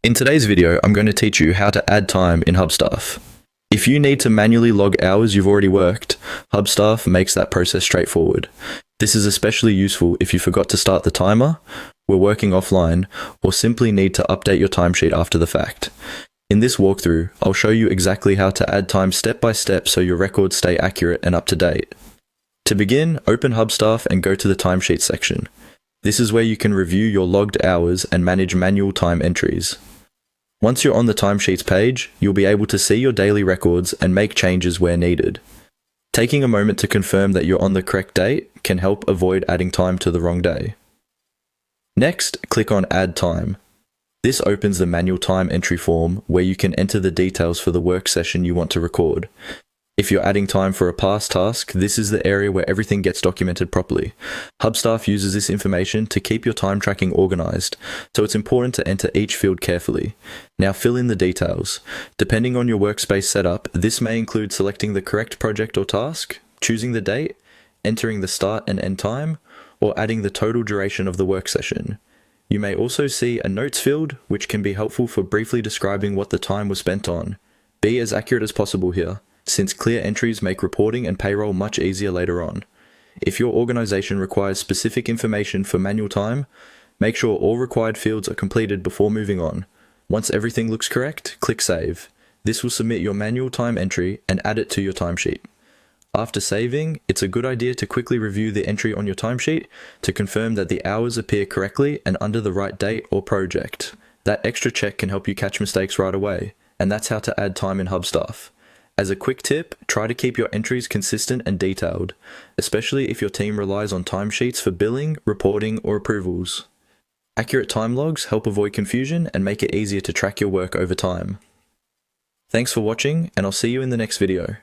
In today's video, I'm going to teach you how to add time in Hubstaff. If you need to manually log hours you've already worked, Hubstaff makes that process straightforward. This is especially useful if you forgot to start the timer, were working offline, or simply need to update your timesheet after the fact. In this walkthrough, I'll show you exactly how to add time step by step so your records stay accurate and up to date. To begin, open Hubstaff and go to the timesheet section. This is where you can review your logged hours and manage manual time entries. Once you're on the timesheets page, you'll be able to see your daily records and make changes where needed. Taking a moment to confirm that you're on the correct date can help avoid adding time to the wrong day. Next, click on Add Time. This opens the manual time entry form where you can enter the details for the work session you want to record. If you're adding time for a past task, this is the area where everything gets documented properly. Hubstaff uses this information to keep your time tracking organized, so it's important to enter each field carefully. Now fill in the details. Depending on your workspace setup, this may include selecting the correct project or task, choosing the date, entering the start and end time, or adding the total duration of the work session. You may also see a notes field, which can be helpful for briefly describing what the time was spent on. Be as accurate as possible here, since clear entries make reporting and payroll much easier later on. If your organization requires specific information for manual time, make sure all required fields are completed before moving on. Once everything looks correct, click Save. This will submit your manual time entry and add it to your timesheet. After saving, it's a good idea to quickly review the entry on your timesheet to confirm that the hours appear correctly and under the right date or project. That extra check can help you catch mistakes right away, and that's how to add time in Hubstaff. As a quick tip, try to keep your entries consistent and detailed, especially if your team relies on timesheets for billing, reporting, or approvals. Accurate time logs help avoid confusion and make it easier to track your work over time. Thanks for watching, and I'll see you in the next video.